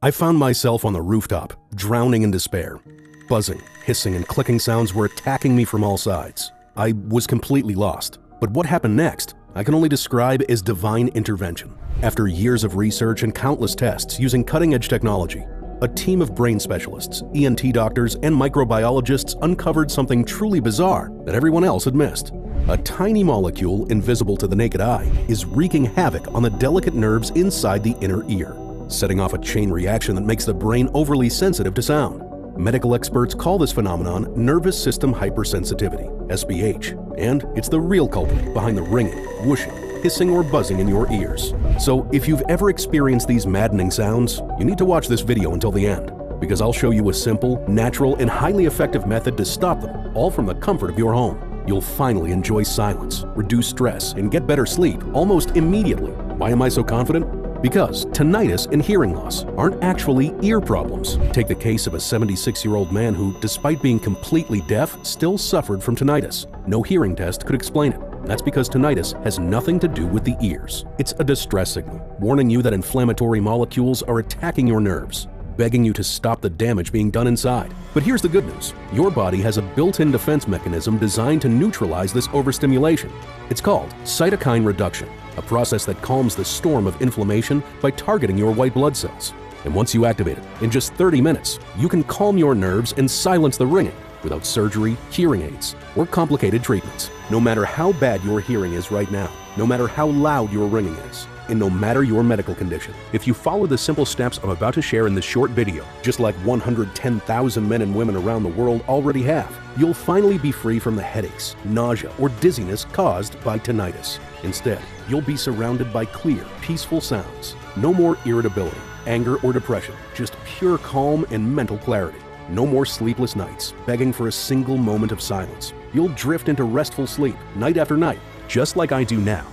I found myself on the rooftop, drowning in despair. Buzzing, hissing, and clicking sounds were attacking me from all sides. I was completely lost. But what happened next, I can only describe as divine intervention. After years of research and countless tests using cutting-edge technology, a team of brain specialists, ENT doctors, and microbiologists uncovered something truly bizarre that everyone else had missed. A tiny molecule, invisible to the naked eye, is wreaking havoc on the delicate nerves inside the inner ear, setting off a chain reaction that makes the brain overly sensitive to sound. Medical experts call this phenomenon nervous system hypersensitivity, SPH, and it's the real culprit behind the ringing, whooshing, hissing, or buzzing in your ears. So if you've ever experienced these maddening sounds, you need to watch this video until the end, because I'll show you a simple, natural, and highly effective method to stop them, all from the comfort of your home. You'll finally enjoy silence, reduce stress, and get better sleep almost immediately. Why am I so confident? Because tinnitus and hearing loss aren't actually ear problems. Take the case of a 76-year-old man who, despite being completely deaf, still suffered from tinnitus. No hearing test could explain it. That's because tinnitus has nothing to do with the ears. It's a distress signal, warning you that inflammatory molecules are attacking your nerves, begging you to stop the damage being done inside. But here's the good news. Your body has a built-in defense mechanism designed to neutralize this overstimulation. It's called cytokine reduction, a process that calms the storm of inflammation by targeting your white blood cells. And once you activate it, in just 30 minutes, you can calm your nerves and silence the ringing without surgery, hearing aids, or complicated treatments. No matter how bad your hearing is right now, no matter how loud your ringing is, and no matter your medical condition, if you follow the simple steps I'm about to share in this short video, just like 110,000 men and women around the world already have, you'll finally be free from the headaches, nausea, or dizziness caused by tinnitus. Instead, you'll be surrounded by clear, peaceful sounds. No more irritability, anger, or depression, just pure calm and mental clarity. No more sleepless nights, begging for a single moment of silence. You'll drift into restful sleep, night after night, just like I do now.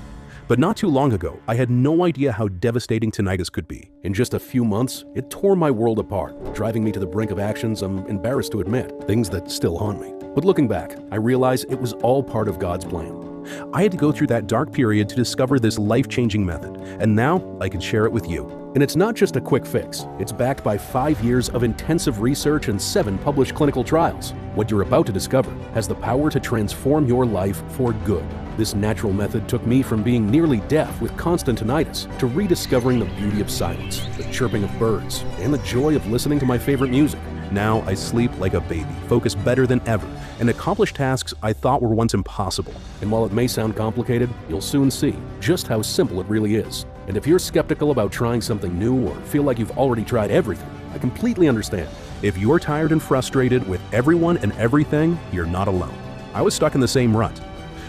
But not too long ago, I had no idea how devastating tinnitus could be. In just a few months, it tore my world apart, driving me to the brink of actions I'm embarrassed to admit, things that still haunt me. But looking back, I realize it was all part of God's plan. I had to go through that dark period to discover this life-changing method, and now I can share it with you. And it's not just a quick fix. It's backed by 5 years of intensive research and 7 published clinical trials. What you're about to discover has the power to transform your life for good. This natural method took me from being nearly deaf with constant tinnitus to rediscovering the beauty of silence, the chirping of birds, and the joy of listening to my favorite music. Now I sleep like a baby, focus better than ever, and accomplish tasks I thought were once impossible. And while it may sound complicated, you'll soon see just how simple it really is. And if you're skeptical about trying something new or feel like you've already tried everything, I completely understand. If you're tired and frustrated with everyone and everything, you're not alone. I was stuck in the same rut.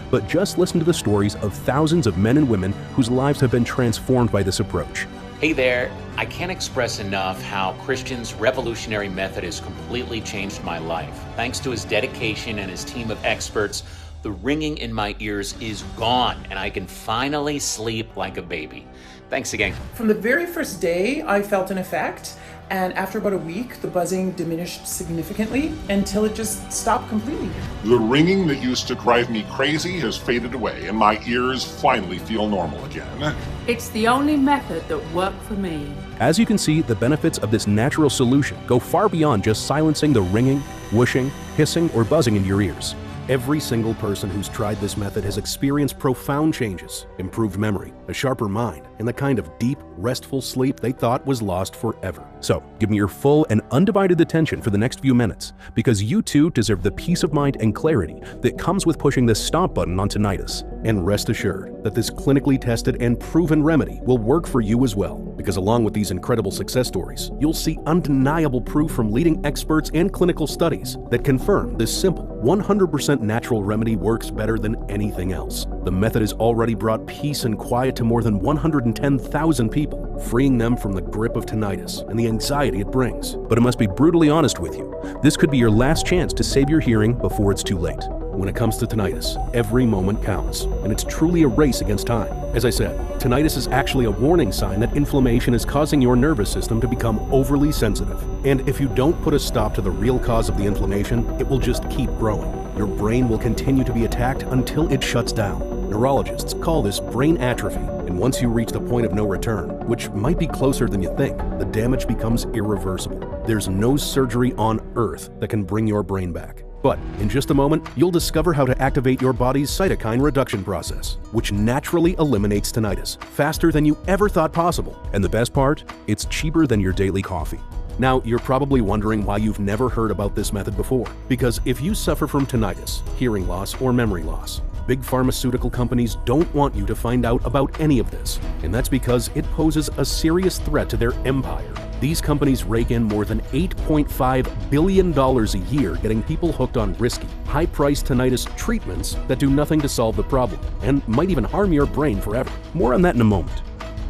But just listen to the stories of thousands of men and women whose lives have been transformed by this approach. Hey there, I can't express enough how Christian's revolutionary method has completely changed my life. Thanks to his dedication and his team of experts, the ringing in my ears is gone and I can finally sleep like a baby. Thanks again. From the very first day, I felt an effect, and after about a week, the buzzing diminished significantly until it just stopped completely. The ringing that used to drive me crazy has faded away, and my ears finally feel normal again. It's the only method that worked for me. As you can see, the benefits of this natural solution go far beyond just silencing the ringing, whooshing, hissing, or buzzing in your ears. Every single person who's tried this method has experienced profound changes, improved memory, a sharper mind, and the kind of deep, restful sleep they thought was lost forever. So, give me your full and undivided attention for the next few minutes, because you too deserve the peace of mind and clarity that comes with pushing the stop button on tinnitus. And rest assured that this clinically tested and proven remedy will work for you as well, because along with these incredible success stories, you'll see undeniable proof from leading experts and clinical studies that confirm this simple, 100% natural remedy works better than anything else. The method has already brought peace and quiet to more than 110,000 people, freeing them from the grip of tinnitus and the anxiety it brings. But I must be brutally honest with you, this could be your last chance to save your hearing before it's too late. When it comes to tinnitus, every moment counts, and it's truly a race against time. As I said, tinnitus is actually a warning sign that inflammation is causing your nervous system to become overly sensitive. And if you don't put a stop to the real cause of the inflammation, it will just keep growing. Your brain will continue to be attacked until it shuts down. Neurologists call this brain atrophy, and once you reach the point of no return, which might be closer than you think, the damage becomes irreversible. There's no surgery on earth that can bring your brain back. But in just a moment, you'll discover how to activate your body's cytokine reduction process, which naturally eliminates tinnitus faster than you ever thought possible. And the best part? It's cheaper than your daily coffee. Now, you're probably wondering why you've never heard about this method before. Because if you suffer from tinnitus, hearing loss, or memory loss, big pharmaceutical companies don't want you to find out about any of this. And that's because it poses a serious threat to their empire. These companies rake in more than $8.5 billion a year getting people hooked on risky, high-priced tinnitus treatments that do nothing to solve the problem and might even harm your brain forever. More on that in a moment.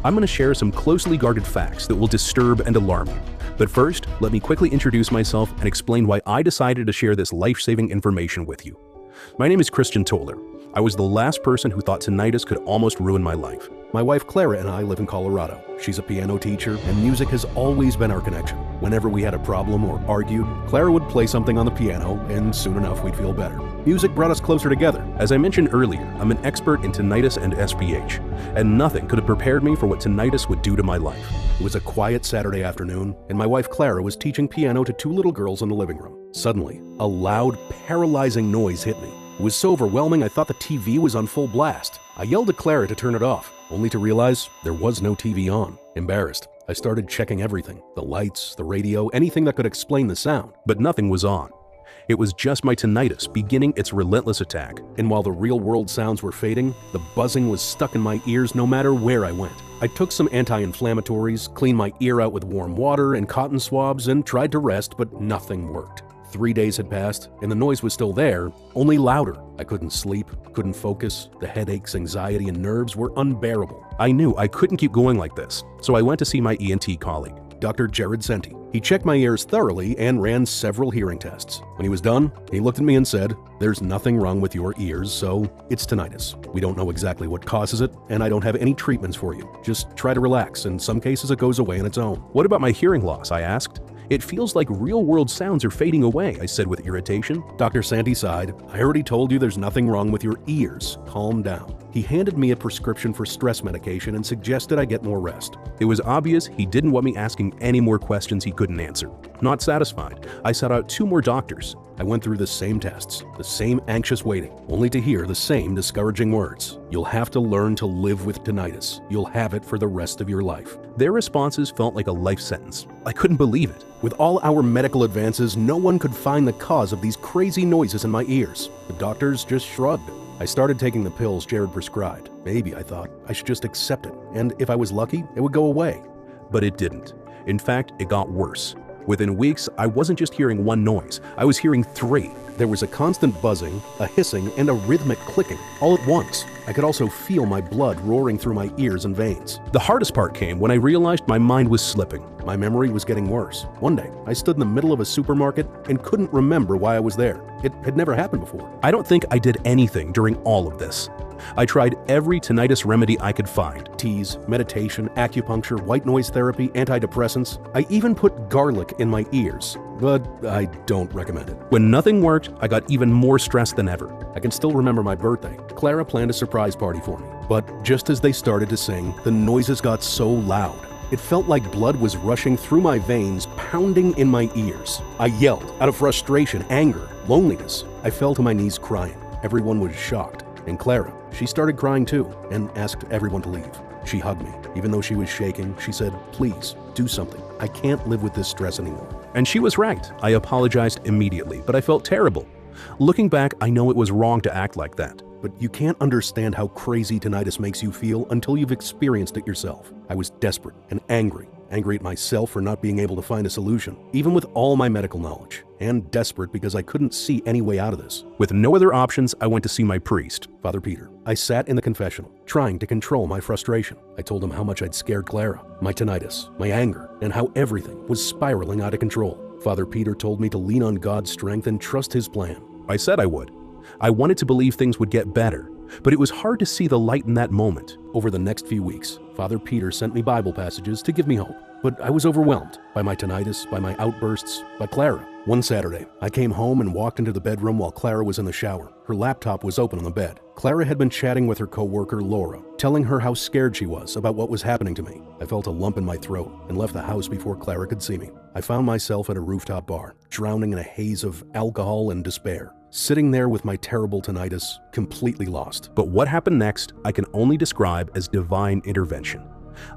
I'm going to share some closely guarded facts that will disturb and alarm you. But first, let me quickly introduce myself and explain why I decided to share this life-saving information with you. My name is Christian Toller. I was the last person who thought tinnitus could almost ruin my life. My wife Clara and I live in Colorado. She's a piano teacher, and music has always been our connection. Whenever we had a problem or argued, Clara would play something on the piano, and soon enough we'd feel better. Music brought us closer together. As I mentioned earlier, I'm an expert in tinnitus and SPH, and nothing could have prepared me for what tinnitus would do to my life. It was a quiet Saturday afternoon, and my wife Clara was teaching piano to two little girls in the living room. Suddenly, a loud, paralyzing noise hit me. It was so overwhelming I thought the TV was on full blast. I yelled at Clara to turn it off, only to realize there was no TV on. Embarrassed, I started checking everything, the lights, the radio, anything that could explain the sound. But nothing was on. It was just my tinnitus beginning its relentless attack. And while the real-world sounds were fading, the buzzing was stuck in my ears no matter where I went. I took some anti-inflammatories, cleaned my ear out with warm water and cotton swabs, and tried to rest, but nothing worked. 3 days had passed, and the noise was still there, only louder. I couldn't sleep, couldn't focus. The headaches, anxiety, and nerves were unbearable. I knew I couldn't keep going like this, so I went to see my ENT colleague, Dr. Jared Senti. He checked my ears thoroughly and ran several hearing tests. When he was done, he looked at me and said, "There's nothing wrong with your ears, so it's tinnitus. We don't know exactly what causes it, and I don't have any treatments for you. Just try to relax. In some cases, it goes away on its own." "What about my hearing loss?" I asked. "It feels like real-world sounds are fading away," I said with irritation. Dr. Senti sighed. "I already told you there's nothing wrong with your ears. Calm down." He handed me a prescription for stress medication and suggested I get more rest. It was obvious he didn't want me asking any more questions he couldn't answer. Not satisfied, I sought out 2 more doctors. I went through the same tests, the same anxious waiting, only to hear the same discouraging words. "You'll have to learn to live with tinnitus. You'll have it for the rest of your life." Their responses felt like a life sentence. I couldn't believe it. With all our medical advances, no one could find the cause of these crazy noises in my ears. The doctors just shrugged. I started taking the pills Jared prescribed. Maybe, I thought, I should just accept it, and if I was lucky, it would go away. But it didn't. In fact, it got worse. Within weeks, I wasn't just hearing one noise, I was hearing 3. There was a constant buzzing, a hissing, and a rhythmic clicking, all at once. I could also feel my blood roaring through my ears and veins. The hardest part came when I realized my mind was slipping. My memory was getting worse. One day, I stood in the middle of a supermarket and couldn't remember why I was there. It had never happened before. I don't think I did anything during all of this. I tried every tinnitus remedy I could find. Teas, meditation, acupuncture, white noise therapy, antidepressants. I even put garlic in my ears, but I don't recommend it. When nothing worked, I got even more stressed than ever. I can still remember my birthday. Clara planned a surprise party for me, but just as they started to sing, the noises got so loud. It felt like blood was rushing through my veins, pounding in my ears. I yelled out of frustration, anger, loneliness. I fell to my knees crying. Everyone was shocked. And Clara, she started crying too and asked everyone to leave. She hugged me. Even though she was shaking, she said, "Please, do something. I can't live with this stress anymore." And she was right. I apologized immediately, but I felt terrible. Looking back, I know it was wrong to act like that. But you can't understand how crazy tinnitus makes you feel until you've experienced it yourself. I was desperate and angry at myself for not being able to find a solution, even with all my medical knowledge, and desperate because I couldn't see any way out of this. With no other options, I went to see my priest, Father Peter. I sat in the confessional, trying to control my frustration. I told him how much I'd scared Clara, my tinnitus, my anger, and how everything was spiraling out of control. Father Peter told me to lean on God's strength and trust His plan. I said I would. I wanted to believe things would get better, but it was hard to see the light in that moment. Over the next few weeks, Father Peter sent me Bible passages to give me hope. But I was overwhelmed by my tinnitus, by my outbursts, by Clara. One Saturday, I came home and walked into the bedroom while Clara was in the shower. Her laptop was open on the bed. Clara had been chatting with her coworker, Laura, telling her how scared she was about what was happening to me. I felt a lump in my throat and left the house before Clara could see me. I found myself at a rooftop bar, drowning in a haze of alcohol and despair. Sitting there with my terrible tinnitus, completely lost. But what happened next, I can only describe as divine intervention.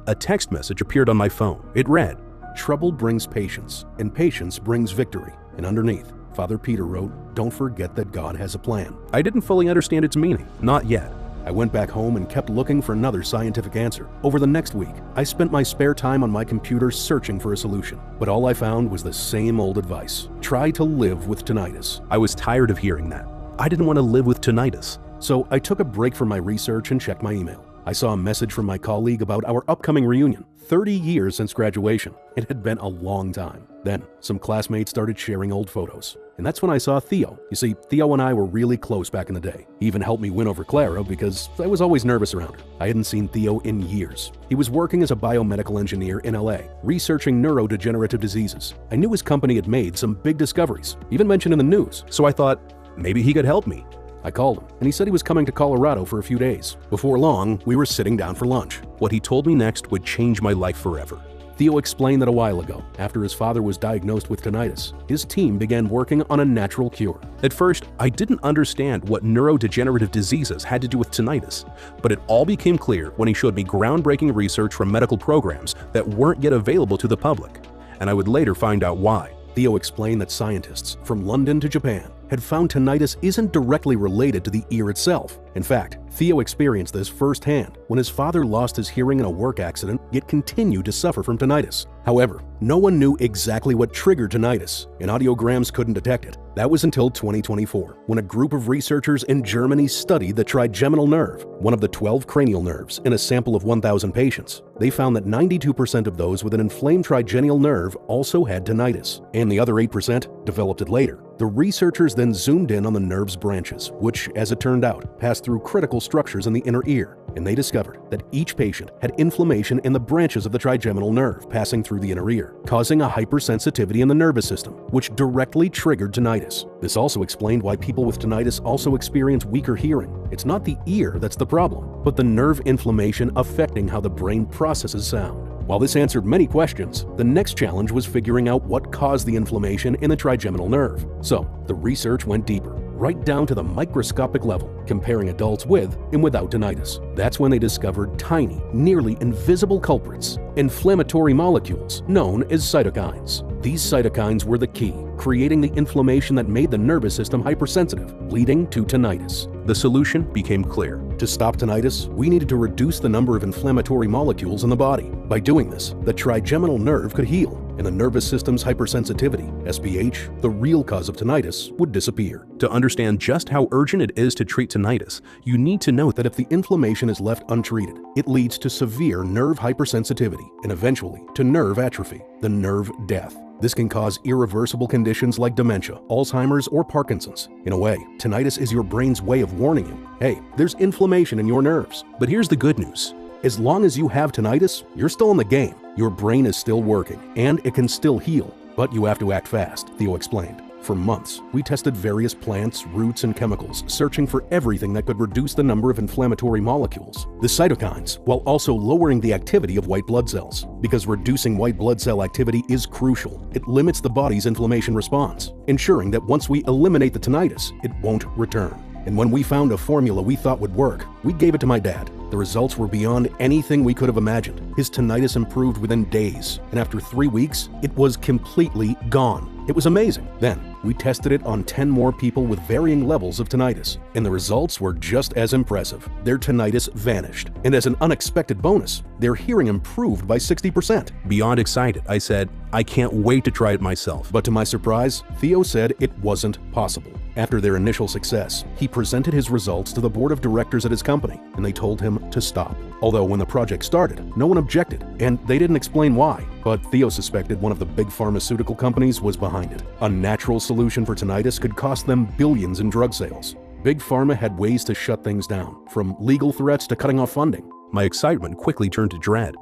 A text message appeared on my phone. It read, "Trouble brings patience, and patience brings victory." And underneath, Father Peter wrote, "Don't forget that God has a plan." I didn't fully understand its meaning, not yet. I went back home and kept looking for another scientific answer. Over the next week, I spent my spare time on my computer searching for a solution. But all I found was the same old advice. Try to live with tinnitus. I was tired of hearing that. I didn't want to live with tinnitus. So I took a break from my research and checked my email. I saw a message from my colleague about our upcoming reunion. 30 years since graduation. It had been a long time. Then, some classmates started sharing old photos. And that's when I saw Theo. You see, Theo and I were really close back in the day. He even helped me win over Clara because I was always nervous around her. I hadn't seen Theo in years. He was working as a biomedical engineer in LA, researching neurodegenerative diseases. I knew his company had made some big discoveries, even mentioned in the news. So I thought, maybe he could help me. I called him, and he said he was coming to Colorado for a few days. Before long, we were sitting down for lunch. What he told me next would change my life forever. Theo explained that a while ago, after his father was diagnosed with tinnitus, his team began working on a natural cure. At first, I didn't understand what neurodegenerative diseases had to do with tinnitus, but it all became clear when he showed me groundbreaking research from medical programs that weren't yet available to the public, and I would later find out why. Theo explained that scientists from London to Japan had found tinnitus isn't directly related to the ear itself. In fact, Theo experienced this firsthand when his father lost his hearing in a work accident yet continued to suffer from tinnitus. However, no one knew exactly what triggered tinnitus, and audiograms couldn't detect it. That was until 2024, when a group of researchers in Germany studied the trigeminal nerve, one of the 12 cranial nerves, in a sample of 1,000 patients. They found that 92% of those with an inflamed trigeminal nerve also had tinnitus, and the other 8% developed it later. The researchers then zoomed in on the nerve's branches, which, as it turned out, passed through critical structures in the inner ear, and they discovered that each patient had inflammation in the branches of the trigeminal nerve passing through the inner ear, causing a hypersensitivity in the nervous system, which directly triggered tinnitus. This also explained why people with tinnitus also experience weaker hearing. It's not the ear that's the problem, but the nerve inflammation affecting how the brain processes sound. While this answered many questions, the next challenge was figuring out what caused the inflammation in the trigeminal nerve. So, the research went deeper, right down to the microscopic level, comparing adults with and without tinnitus. That's when they discovered tiny, nearly invisible culprits, inflammatory molecules known as cytokines. These cytokines were the key, creating the inflammation that made the nervous system hypersensitive, leading to tinnitus. The solution became clear. To stop tinnitus, we needed to reduce the number of inflammatory molecules in the body. By doing this, the trigeminal nerve could heal, and the nervous system's hypersensitivity, SPH, the real cause of tinnitus, would disappear. To understand just how urgent it is to treat tinnitus, you need to know that if the inflammation is left untreated, it leads to severe nerve hypersensitivity and eventually to nerve atrophy, the nerve death. This can cause irreversible conditions like dementia, Alzheimer's, or Parkinson's. In a way, tinnitus is your brain's way of warning you, hey, there's inflammation in your nerves. But here's the good news. As long as you have tinnitus, you're still in the game. Your brain is still working, and it can still heal. But you have to act fast, Theo explained. For months, we tested various plants, roots, and chemicals, searching for everything that could reduce the number of inflammatory molecules, the cytokines, while also lowering the activity of white blood cells. Because reducing white blood cell activity is crucial. It limits the body's inflammation response, ensuring that once we eliminate the tinnitus, it won't return. And when we found a formula we thought would work, we gave it to my dad. The results were beyond anything we could have imagined. His tinnitus improved within days, and after 3 weeks, it was completely gone. It was amazing. Then, we tested it on 10 more people with varying levels of tinnitus, and the results were just as impressive. Their tinnitus vanished, and as an unexpected bonus, their hearing improved by 60%. Beyond excited, I said, I can't wait to try it myself. But to my surprise, Theo said it wasn't possible. After their initial success, he presented his results to the board of directors at his company, and they told him to stop. Although when the project started, no one objected, and they didn't explain why. But Theo suspected one of the big pharmaceutical companies was behind it. A natural solution for tinnitus could cost them billions in drug sales. Big Pharma had ways to shut things down, from legal threats to cutting off funding. My excitement quickly turned to dread.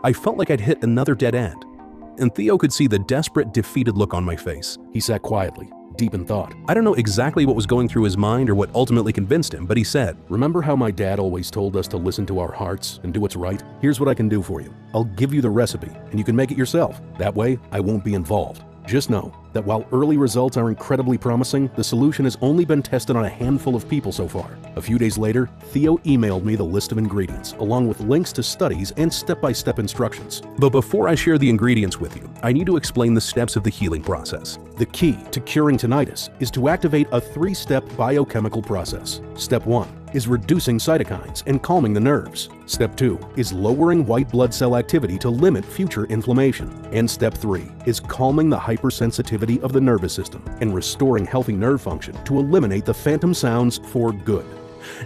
I felt like I'd hit another dead end. And Theo could see the desperate, defeated look on my face. He sat quietly, deep in thought. I don't know exactly what was going through his mind or what ultimately convinced him, but he said, "Remember how my dad always told us to listen to our hearts and do what's right? Here's what I can do for you. I'll give you the recipe, and you can make it yourself. That way, I won't be involved. Just know that while early results are incredibly promising, the solution has only been tested on a handful of people so far." A few days later, Theo emailed me the list of ingredients, along with links to studies and step-by-step instructions. But before I share the ingredients with you, I need to explain the steps of the healing process. The key to curing tinnitus is to activate a 3-step biochemical process. Step 1 is reducing cytokines and calming the nerves. Step 2 is lowering white blood cell activity to limit future inflammation. And Step 3 is calming the hypersensitivity of the nervous system and restoring healthy nerve function to eliminate the phantom sounds for good.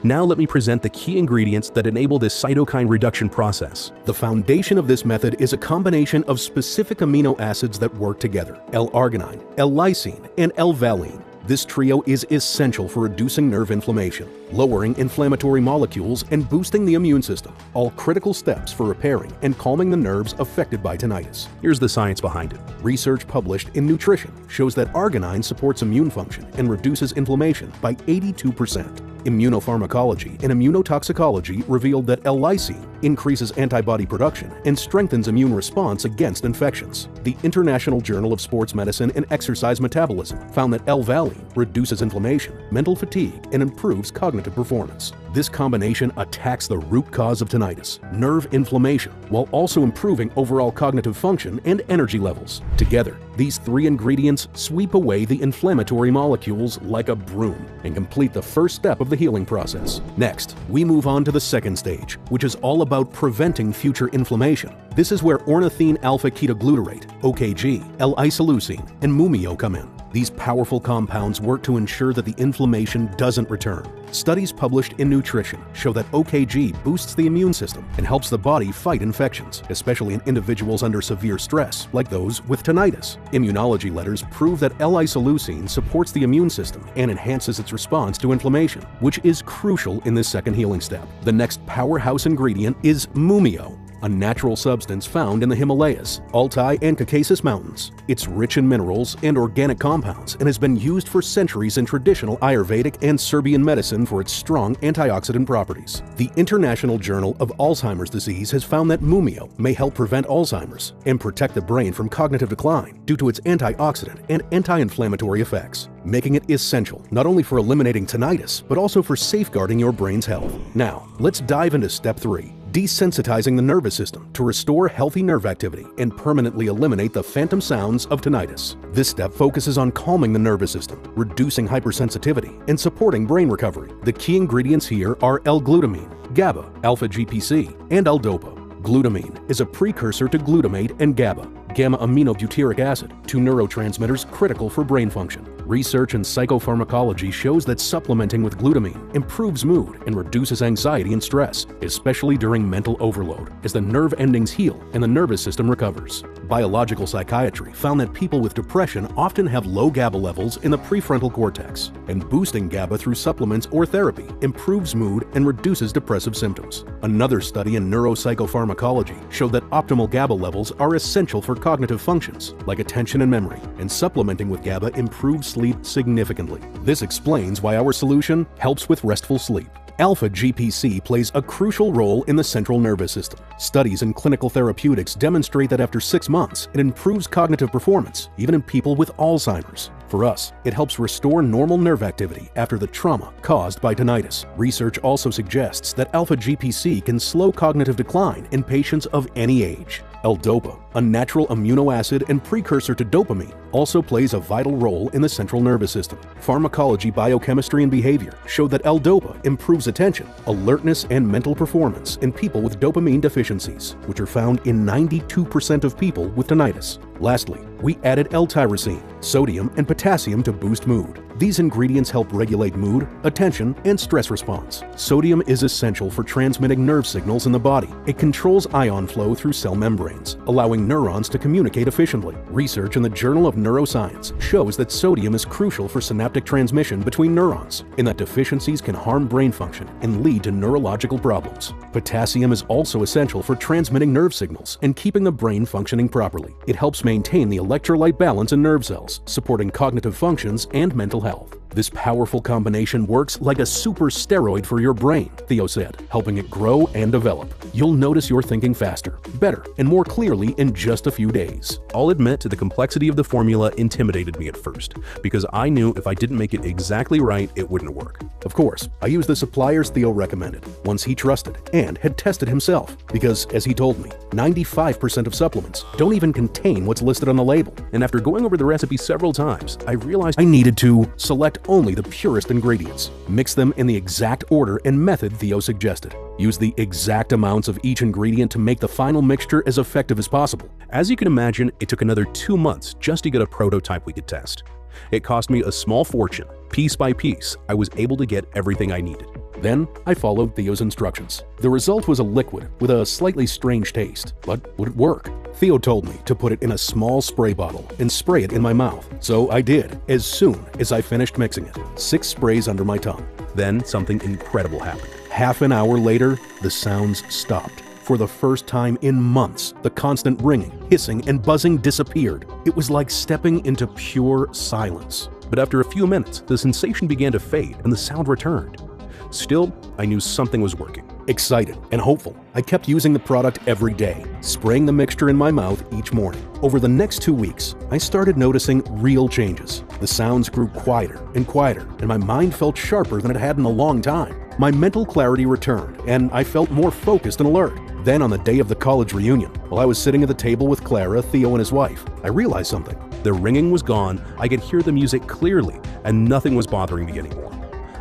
Now let me present the key ingredients that enable this cytokine reduction process. The foundation of this method is a combination of specific amino acids that work together: L-arginine, L-lysine, and L-valine. This trio is essential for reducing nerve inflammation, lowering inflammatory molecules, and boosting the immune system, all critical steps for repairing and calming the nerves affected by tinnitus. Here's the science behind it. Research published in Nutrition shows that arginine supports immune function and reduces inflammation by 82%. Immunopharmacology and immunotoxicology revealed that L-lysine increases antibody production and strengthens immune response against infections. The International Journal of Sports Medicine and Exercise Metabolism found that L-valine reduces inflammation, mental fatigue, and improves cognitive performance. This combination attacks the root cause of tinnitus, nerve inflammation, while also improving overall cognitive function and energy levels. Together, these 3 ingredients sweep away the inflammatory molecules like a broom and complete the first step of the healing process. Next, we move on to the second stage, which is all about preventing future inflammation. This is where ornithine alpha-ketoglutarate, OKG, L-isoleucine, and Mumio come in. These powerful compounds work to ensure that the inflammation doesn't return. Studies published in Nutrition show that OKG boosts the immune system and helps the body fight infections, especially in individuals under severe stress, like those with tinnitus. Immunology letters prove that L-isoleucine supports the immune system and enhances its response to inflammation, which is crucial in this second healing step. The next powerhouse ingredient is Mumio, a natural substance found in the Himalayas, Altai, and Caucasus Mountains. It's rich in minerals and organic compounds and has been used for centuries in traditional Ayurvedic and Serbian medicine for its strong antioxidant properties. The International Journal of Alzheimer's Disease has found that Mumio may help prevent Alzheimer's and protect the brain from cognitive decline due to its antioxidant and anti-inflammatory effects, making it essential not only for eliminating tinnitus, but also for safeguarding your brain's health. Now, let's dive into Step 3. Desensitizing the nervous system to restore healthy nerve activity and permanently eliminate the phantom sounds of tinnitus. This step focuses on calming the nervous system, reducing hypersensitivity, and supporting brain recovery. The key ingredients here are L-glutamine, GABA, alpha-GPC, and L-dopa. Glutamine is a precursor to glutamate and GABA, gamma-aminobutyric acid, 2 neurotransmitters critical for brain function. Research in psychopharmacology shows that supplementing with glutamine improves mood and reduces anxiety and stress, especially during mental overload, as the nerve endings heal and the nervous system recovers. Biological psychiatry found that people with depression often have low GABA levels in the prefrontal cortex, and boosting GABA through supplements or therapy improves mood and reduces depressive symptoms. Another study in neuropsychopharmacology showed that optimal GABA levels are essential for cognitive functions like attention and memory, and supplementing with GABA improves sleep significantly. This explains why our solution helps with restful sleep. Alpha-GPC plays a crucial role in the central nervous system. Studies in clinical therapeutics demonstrate that after 6 months, it improves cognitive performance, even in people with Alzheimer's. For us, it helps restore normal nerve activity after the trauma caused by tinnitus. Research also suggests that alpha-GPC can slow cognitive decline in patients of any age. L-dopa, a natural amino acid and precursor to dopamine, also plays a vital role in the central nervous system. Pharmacology, biochemistry, and behavior show that L-dopa improves attention, alertness, and mental performance in people with dopamine deficiencies, which are found in 92% of people with tinnitus. Lastly, we added L-tyrosine, sodium, and potassium to boost mood. These ingredients help regulate mood, attention, and stress response. Sodium is essential for transmitting nerve signals in the body. It controls ion flow through cell membranes, allowing neurons to communicate efficiently. Research in the Journal of Neuroscience shows that sodium is crucial for synaptic transmission between neurons, and that deficiencies can harm brain function and lead to neurological problems. Potassium is also essential for transmitting nerve signals and keeping the brain functioning properly. It helps maintain the electrolyte balance in nerve cells, supporting cognitive functions and mental health. This powerful combination works like a super steroid for your brain, Theo said, helping it grow and develop. You'll notice you're thinking faster, better, and more clearly in just a few days. I'll admit the complexity of the formula intimidated me at first, because I knew if I didn't make it exactly right, it wouldn't work. Of course, I used the suppliers Theo recommended, ones he trusted, and had tested himself, because, as he told me, 95% of supplements don't even contain what's listed on the label. And after going over the recipe several times, I realized I needed to select only the purest ingredients, mix them in the exact order and method Theo suggested. Use the exact amounts of each ingredient to make the final mixture as effective as possible. As you can imagine, it took another 2 months just to get a prototype we could test. It cost me a small fortune. Piece by piece, I was able to get everything I needed. Then I followed Theo's instructions. The result was a liquid with a slightly strange taste, but would it work? Theo told me to put it in a small spray bottle and spray it in my mouth. So I did, as soon as I finished mixing it. 6 sprays under my tongue. Then something incredible happened. Half an hour later, the sounds stopped. For the first time in months, the constant ringing, hissing, and buzzing disappeared. It was like stepping into pure silence. But after a few minutes, the sensation began to fade and the sound returned. Still, I knew something was working. Excited and hopeful, I kept using the product every day, spraying the mixture in my mouth each morning. Over the next 2 weeks, I started noticing real changes. The sounds grew quieter, and my mind felt sharper than it had in a long time. My mental clarity returned, and I felt more focused and alert. Then on the day of the college reunion, while I was sitting at the table with Clara, Theo, and his wife, I realized something. The ringing was gone, I could hear the music clearly, and nothing was bothering me anymore.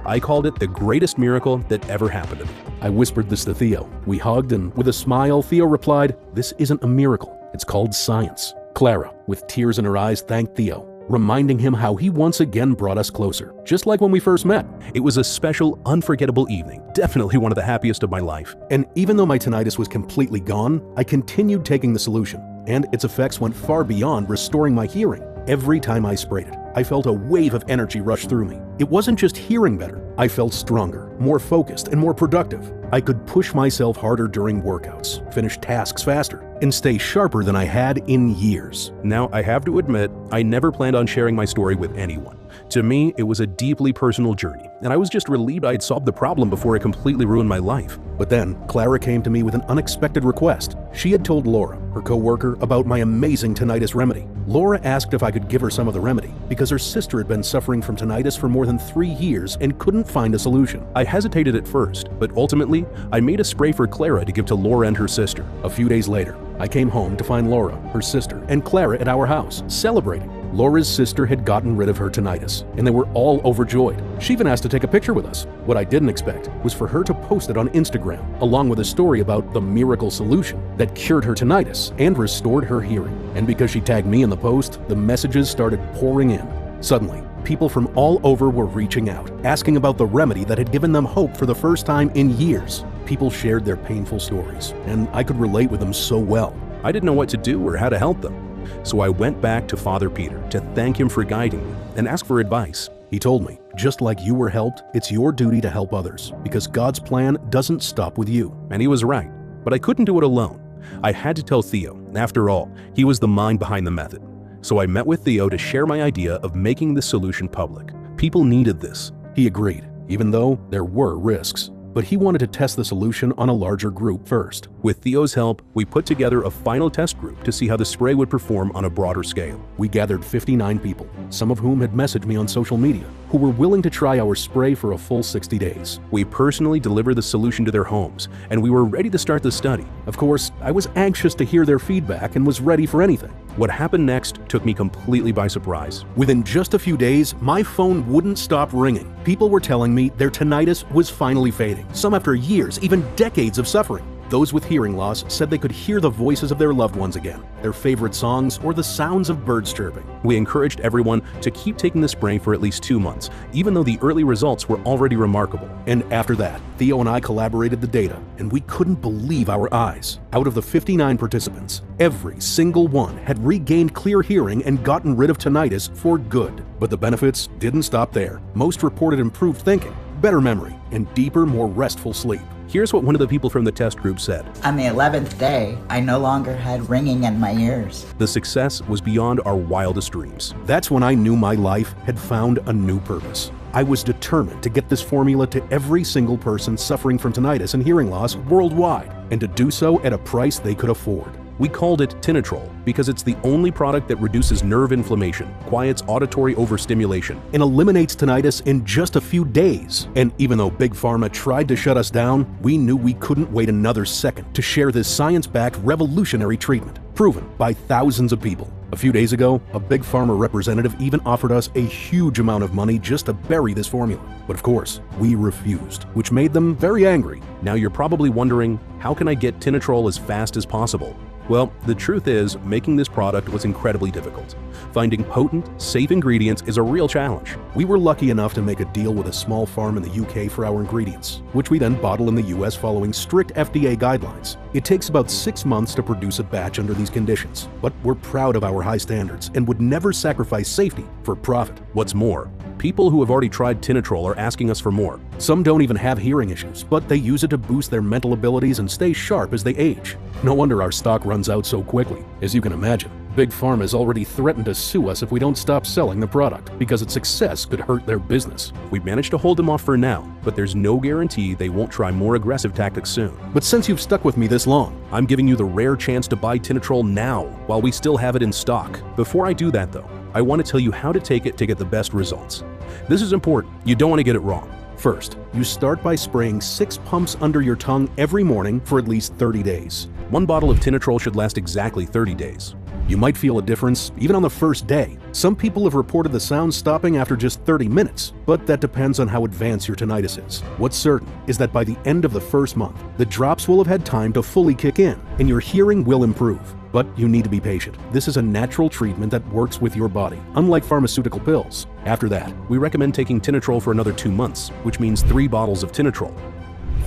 I called it the greatest miracle that ever happened to me. I whispered this to Theo. We hugged, and with a smile, Theo replied, "This isn't a miracle. It's called science." Clara, with tears in her eyes, thanked Theo, reminding him how he once again brought us closer, just like when we first met. It was a special, unforgettable evening, definitely one of the happiest of my life. And even though my tinnitus was completely gone, I continued taking the solution, and its effects went far beyond restoring my hearing. Every time I sprayed it, I felt a wave of energy rush through me. It wasn't just hearing better. I felt stronger, more focused, and more productive. I could push myself harder during workouts, finish tasks faster, and stay sharper than I had in years. Now, I have to admit, I never planned on sharing my story with anyone. To me, it was a deeply personal journey, and I was just relieved I had solved the problem before it completely ruined my life. But then, Clara came to me with an unexpected request. She had told Laura, her co-worker, about my amazing tinnitus remedy. Laura asked if I could give her some of the remedy, because her sister had been suffering from tinnitus for more than 3 years and couldn't find a solution. I hesitated at first, but ultimately, I made a spray for Clara to give to Laura and her sister. A few days later, I came home to find Laura, her sister, and Clara at our house, celebrating. Laura's sister had gotten rid of her tinnitus, and they were all overjoyed. She even asked to take a picture with us. What I didn't expect was for her to post it on Instagram, along with a story about the miracle solution that cured her tinnitus and restored her hearing. And because she tagged me in the post, the messages started pouring in. Suddenly, people from all over were reaching out, asking about the remedy that had given them hope for the first time in years. People shared their painful stories, and I could relate with them so well. I didn't know what to do or how to help them. So I went back to Father Peter to thank him for guiding me and ask for advice. He told me, just like you were helped, it's your duty to help others, because God's plan doesn't stop with you. And he was right, but I couldn't do it alone. I had to tell Theo. After all, he was the mind behind the method. So I met with Theo to share my idea of making this solution public. People needed this. He agreed, even though there were risks. But he wanted to test the solution on a larger group first. With Theo's help, we put together a final test group to see how the spray would perform on a broader scale. We gathered 59 people, some of whom had messaged me on social media, who were willing to try our spray for a full 60 days. We personally delivered the solution to their homes, and we were ready to start the study. Of course, I was anxious to hear their feedback and was ready for anything. What happened next took me completely by surprise. Within just a few days, my phone wouldn't stop ringing. People were telling me their tinnitus was finally fading, some after years, even decades of suffering. Those with hearing loss said they could hear the voices of their loved ones again, their favorite songs, or the sounds of birds chirping. We encouraged everyone to keep taking the spray for at least 2 months, even though the early results were already remarkable. And after that, Theo and I collaborated the data, and we couldn't believe our eyes. Out of the 59 participants, every single one had regained clear hearing and gotten rid of tinnitus for good. But the benefits didn't stop there. Most reported improved thinking, better memory, and deeper, more restful sleep. Here's what one of the people from the test group said. On the 11th day, I no longer had ringing in my ears. The success was beyond our wildest dreams. That's when I knew my life had found a new purpose. I was determined to get this formula to every single person suffering from tinnitus and hearing loss worldwide, and to do so at a price they could afford. We called it Tinnitrol because it's the only product that reduces nerve inflammation, quiets auditory overstimulation, and eliminates tinnitus in just a few days. And even though Big Pharma tried to shut us down, we knew we couldn't wait another second to share this science-backed revolutionary treatment, proven by thousands of people. A few days ago, a Big Pharma representative even offered us a huge amount of money just to bury this formula. But of course, we refused, which made them very angry. Now you're probably wondering, how can I get Tinnitrol as fast as possible? Well, the truth is, making this product was incredibly difficult. Finding potent, safe ingredients is a real challenge. We were lucky enough to make a deal with a small farm in the UK for our ingredients, which we then bottle in the US following strict FDA guidelines. It takes about 6 months to produce a batch under these conditions, but we're proud of our high standards and would never sacrifice safety for profit. What's more, people who have already tried Tinnitrol are asking us for more. Some don't even have hearing issues, but they use it to boost their mental abilities and stay sharp as they age. No wonder our stock runs out so quickly. As you can imagine, Big Pharma has already threatened to sue us if we don't stop selling the product, because its success could hurt their business. We've managed to hold them off for now, but there's no guarantee they won't try more aggressive tactics soon. But since you've stuck with me this long, I'm giving you the rare chance to buy Tinnitrol now, while we still have it in stock. Before I do that though, I want to tell you how to take it to get the best results. This is important. You don't want to get it wrong. First, you start by spraying 6 pumps under your tongue every morning for at least 30 days. 1 bottle of Tinnitrol should last exactly 30 days. You might feel a difference even on the first day. Some people have reported the sound stopping after just 30 minutes, but that depends on how advanced your tinnitus is. What's certain is that by the end of the first month, the drops will have had time to fully kick in, and your hearing will improve. But you need to be patient. This is a natural treatment that works with your body, unlike pharmaceutical pills. After that, we recommend taking Tinnitrol for another 2 months, which means 3 bottles of Tinnitrol.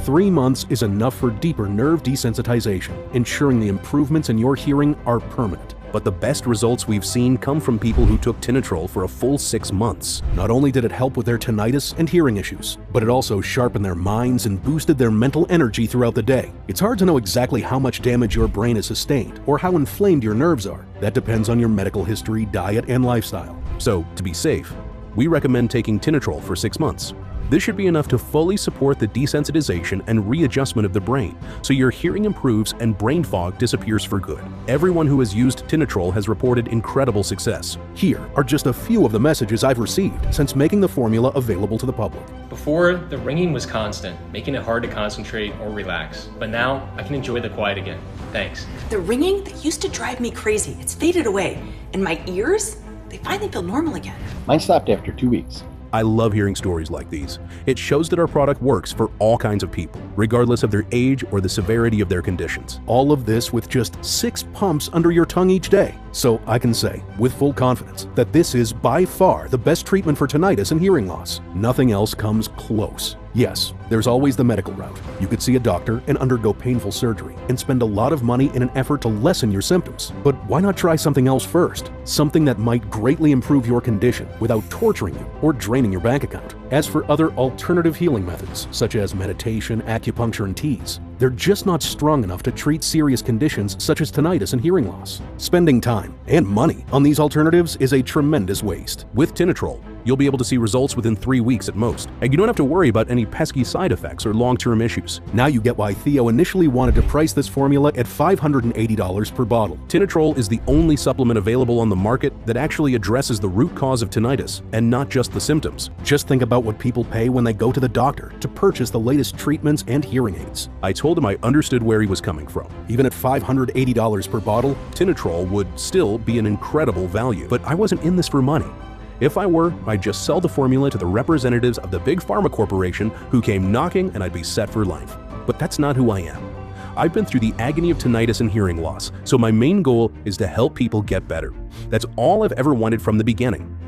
3 months is enough for deeper nerve desensitization, ensuring the improvements in your hearing are permanent. But the best results we've seen come from people who took Tinnitrol for a full 6 months. Not only did it help with their tinnitus and hearing issues, but it also sharpened their minds and boosted their mental energy throughout the day. It's hard to know exactly how much damage your brain has sustained or how inflamed your nerves are. That depends on your medical history, diet, and lifestyle. So, to be safe, we recommend taking Tinnitrol for 6 months. This should be enough to fully support the desensitization and readjustment of the brain, so your hearing improves and brain fog disappears for good. Everyone who has used Tinnitrol has reported incredible success. Here are just a few of the messages I've received since making the formula available to the public. Before, the ringing was constant, making it hard to concentrate or relax. But now, I can enjoy the quiet again. Thanks. The ringing that used to drive me crazy, it's faded away. And my ears, they finally feel normal again. Mine stopped after 2 weeks. I love hearing stories like these. It shows that our product works for all kinds of people, regardless of their age or the severity of their conditions. All of this with just 6 pumps under your tongue each day. So I can say, with full confidence, that this is by far the best treatment for tinnitus and hearing loss. Nothing else comes close. Yes, there's always the medical route. You could see a doctor and undergo painful surgery and spend a lot of money in an effort to lessen your symptoms. But why not try something else first? Something that might greatly improve your condition without torturing you or draining your bank account. As for other alternative healing methods, such as meditation, acupuncture, and teas, they're just not strong enough to treat serious conditions such as tinnitus and hearing loss. Spending time and money on these alternatives is a tremendous waste. With Tinnitrol, you'll be able to see results within 3 weeks at most, and you don't have to worry about any pesky side effects or long-term issues. Now you get why Theo initially wanted to price this formula at $580 per bottle. Tinnitrol is the only supplement available on the market that actually addresses the root cause of tinnitus and not just the symptoms. Just think about what people pay when they go to the doctor to purchase the latest treatments and hearing aids. I told him I understood where he was coming from. Even at $580 per bottle, Tinnitrol would still be an incredible value, but I wasn't in this for money. If I were, I'd just sell the formula to the representatives of the Big Pharma Corporation who came knocking and I'd be set for life. But that's not who I am. I've been through the agony of tinnitus and hearing loss, so my main goal is to help people get better. That's all I've ever wanted from the beginning.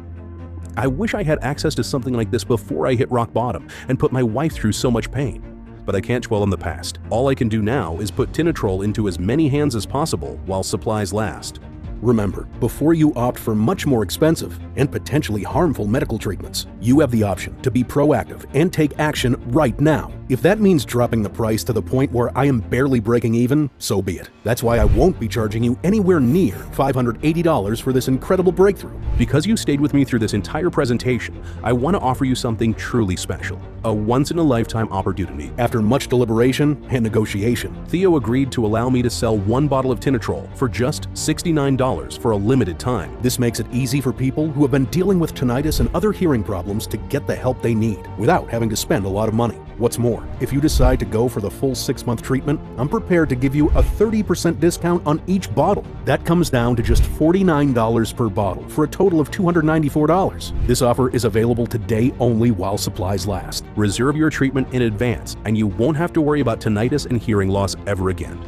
I wish I had access to something like this before I hit rock bottom and put my wife through so much pain. But I can't dwell on the past. All I can do now is put Tinnitrol into as many hands as possible while supplies last. Remember, before you opt for much more expensive and potentially harmful medical treatments, you have the option to be proactive and take action right now. If that means dropping the price to the point where I am barely breaking even, so be it. That's why I won't be charging you anywhere near $580 for this incredible breakthrough. Because you stayed with me through this entire presentation, I want to offer you something truly special. A once-in-a-lifetime opportunity. After much deliberation and negotiation, Theo agreed to allow me to sell one bottle of Tinnitrol for just $69 for a limited time. This makes it easy for people who have been dealing with tinnitus and other hearing problems to get the help they need without having to spend a lot of money. What's more, if you decide to go for the full 6-month treatment, I'm prepared to give you a 30% discount on each bottle. That comes down to just $49 per bottle for a total of $294. This offer is available today only while supplies last. Reserve your treatment in advance, and you won't have to worry about tinnitus and hearing loss ever again.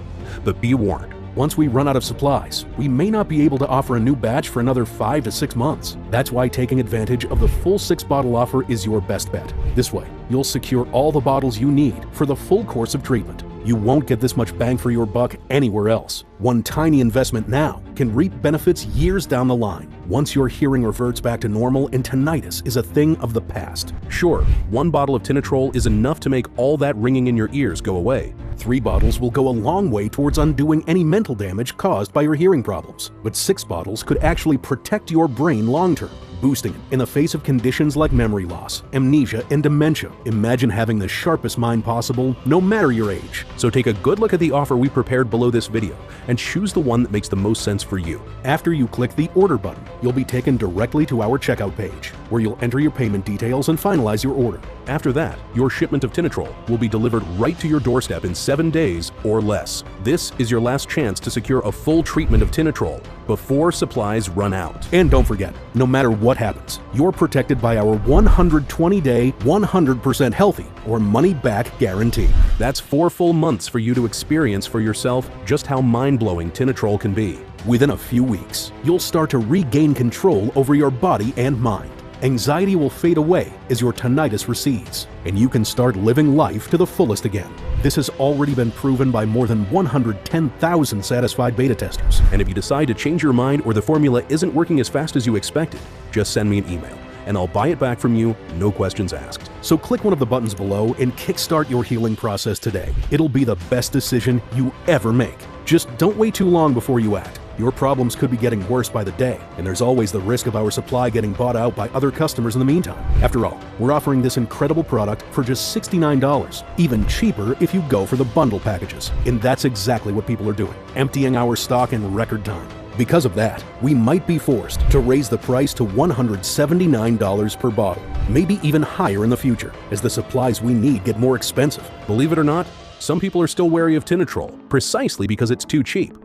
But be warned, once we run out of supplies, we may not be able to offer a new batch for another 5 to 6 months. That's why taking advantage of the full 6-bottle offer is your best bet. This way, you'll secure all the bottles you need for the full course of treatment. You won't get this much bang for your buck anywhere else. One tiny investment now can reap benefits years down the line, once your hearing reverts back to normal and tinnitus is a thing of the past. Sure, one bottle of Tinnitrol is enough to make all that ringing in your ears go away. 3 bottles will go a long way towards undoing any mental damage caused by your hearing problems, but 6 bottles could actually protect your brain long-term, boosting it in the face of conditions like memory loss, amnesia, and dementia. Imagine having the sharpest mind possible, no matter your age. So take a good look at the offer we prepared below this video and choose the one that makes the most sense for you. After you click the order button, you'll be taken directly to our checkout page, where you'll enter your payment details and finalize your order. After that, your shipment of Tinnitrol will be delivered right to your doorstep in 7 days or less. This is your last chance to secure a full treatment of Tinnitrol before supplies run out. And don't forget, no matter what happens, you're protected by our 120-day, 100% healthy or money-back guarantee. That's 4 full months for you to experience for yourself just how mind-blowing Tinnitrol can be. Within a few weeks, you'll start to regain control over your body and mind. Anxiety will fade away as your tinnitus recedes, and you can start living life to the fullest again. This has already been proven by more than 110,000 satisfied beta testers. And if you decide to change your mind or the formula isn't working as fast as you expected, just send me an email, and I'll buy it back from you, no questions asked. So click one of the buttons below and kickstart your healing process today. It'll be the best decision you ever make. Just don't wait too long before you act. Your problems could be getting worse by the day, and there's always the risk of our supply getting bought out by other customers in the meantime. After all, we're offering this incredible product for just $69, even cheaper if you go for the bundle packages. And that's exactly what people are doing, emptying our stock in record time. Because of that, we might be forced to raise the price to $179 per bottle, maybe even higher in the future, as the supplies we need get more expensive. Believe it or not, some people are still wary of Tinnitrol, precisely because it's too cheap.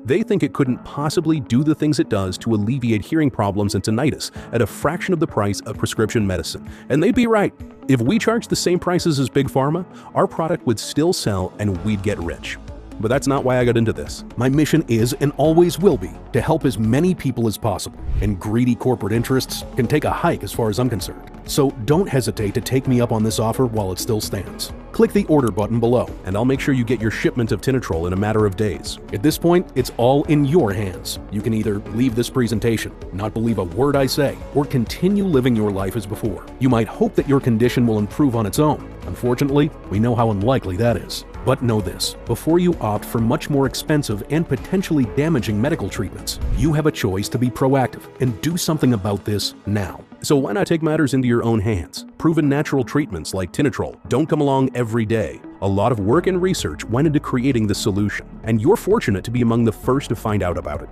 They think it couldn't possibly do the things it does to alleviate hearing problems and tinnitus at a fraction of the price of prescription medicine. And they'd be right. If we charged the same prices as Big Pharma, our product would still sell and we'd get rich. But that's not why I got into this. My mission is, and always will be, to help as many people as possible. And greedy corporate interests can take a hike as far as I'm concerned. So don't hesitate to take me up on this offer while it still stands. Click the order button below, and I'll make sure you get your shipment of Tinnitrol in a matter of days. At this point, it's all in your hands. You can either leave this presentation, not believe a word I say, or continue living your life as before. You might hope that your condition will improve on its own. Unfortunately, we know how unlikely that is. But know this, before you opt for much more expensive and potentially damaging medical treatments, you have a choice to be proactive and do something about this now. So why not take matters into your own hands? Proven natural treatments like Tinnitrol don't come along every day. A lot of work and research went into creating the solution, and you're fortunate to be among the first to find out about it.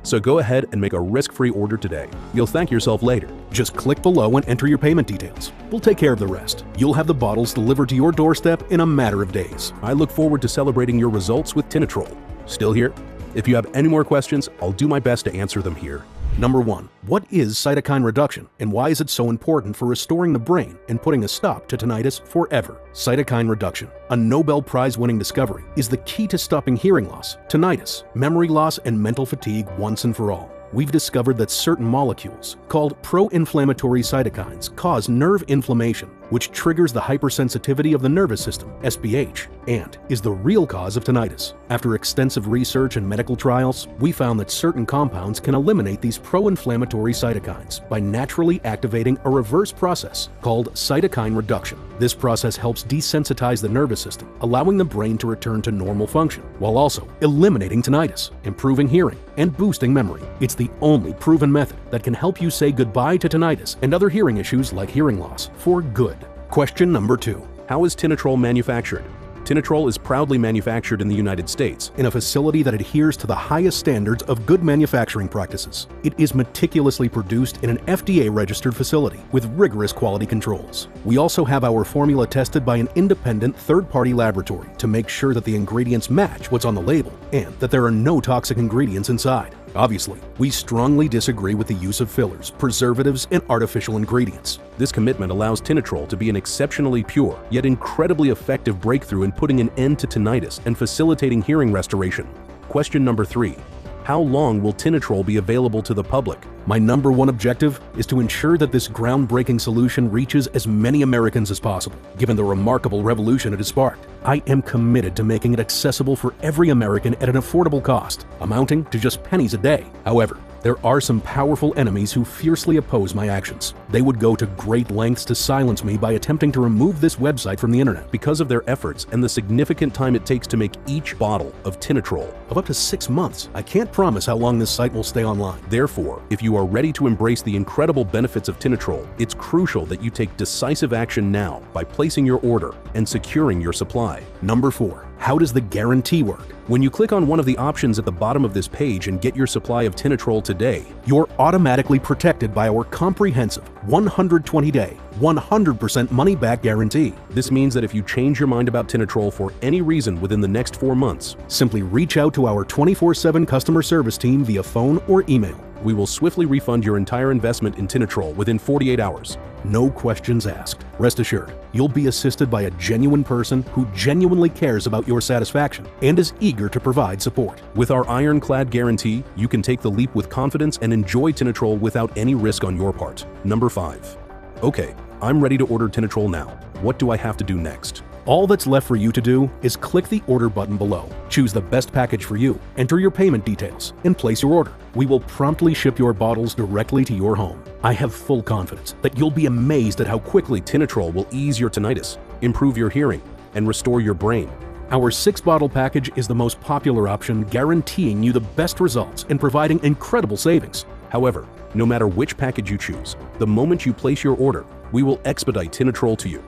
So go ahead and make a risk-free order today. You'll thank yourself later. Just click below and enter your payment details. We'll take care of the rest. You'll have the bottles delivered to your doorstep in a matter of days. I look forward to celebrating your results with Tinnitrol. Still here? If you have any more questions, I'll do my best to answer them here. Number 1. What is cytokine reduction, and why is it so important for restoring the brain and putting a stop to tinnitus forever? Cytokine reduction, a Nobel Prize-winning discovery, is the key to stopping hearing loss, tinnitus, memory loss, and mental fatigue once and for all. We've discovered that certain molecules, called pro-inflammatory cytokines, cause nerve inflammation, which triggers the hypersensitivity of the nervous system, SPH, and is the real cause of tinnitus. After extensive research and medical trials, we found that certain compounds can eliminate these pro-inflammatory cytokines by naturally activating a reverse process called cytokine reduction. This process helps desensitize the nervous system, allowing the brain to return to normal function, while also eliminating tinnitus, improving hearing, and boosting memory. It's the only proven method that can help you say goodbye to tinnitus and other hearing issues like hearing loss for good. Question number 2. How is Tinnitrol manufactured? Tinnitrol is proudly manufactured in the United States in a facility that adheres to the highest standards of good manufacturing practices. It is meticulously produced in an FDA-registered facility with rigorous quality controls. We also have our formula tested by an independent third-party laboratory to make sure that the ingredients match what's on the label and that there are no toxic ingredients inside. Obviously, we strongly disagree with the use of fillers, preservatives, and artificial ingredients. This commitment allows Tinnitrol to be an exceptionally pure, yet incredibly effective breakthrough in putting an end to tinnitus and facilitating hearing restoration. Question number 3. How long will Tinnitrol be available to the public? My number 1 objective is to ensure that this groundbreaking solution reaches as many Americans as possible, given the remarkable revolution it has sparked. I am committed to making it accessible for every American at an affordable cost, amounting to just pennies a day. However, there are some powerful enemies who fiercely oppose my actions. They would go to great lengths to silence me by attempting to remove this website from the internet. Because of their efforts and the significant time it takes to make each bottle of Tinnitrol, of up to 6 months, I can't promise how long this site will stay online. Therefore, if you are ready to embrace the incredible benefits of Tinnitrol, it's crucial that you take decisive action now by placing your order and securing your supply. Number 4. How does the guarantee work? When you click on one of the options at the bottom of this page and get your supply of Tinnitrol today, you're automatically protected by our comprehensive 120-day, 100% money-back guarantee. This means that if you change your mind about Tinnitrol for any reason within the next 4 months, simply reach out to our 24/7 customer service team via phone or email. We will swiftly refund your entire investment in Tinnitrol within 48 hours. No questions asked. Rest assured, you'll be assisted by a genuine person who genuinely cares about your satisfaction and is eager to provide support. With our ironclad guarantee, you can take the leap with confidence and enjoy Tinnitrol without any risk on your part. Number 5. Okay, I'm ready to order Tinnitrol now. What do I have to do next? All that's left for you to do is click the order button below, choose the best package for you, enter your payment details, and place your order. We will promptly ship your bottles directly to your home. I have full confidence that you'll be amazed at how quickly Tinnitrol will ease your tinnitus, improve your hearing, and restore your brain. Our 6-bottle package is the most popular option, guaranteeing you the best results and providing incredible savings. However, no matter which package you choose, the moment you place your order, we will expedite Tinnitrol to you.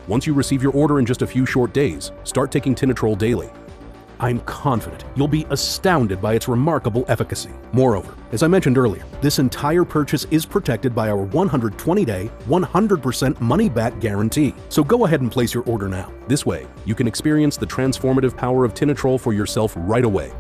Once you receive your order in just a few short days, start taking Tinnitrol daily. I'm confident you'll be astounded by its remarkable efficacy. Moreover, as I mentioned earlier, this entire purchase is protected by our 120-day, 100% money-back guarantee. So go ahead and place your order now. This way, you can experience the transformative power of Tinnitrol for yourself right away.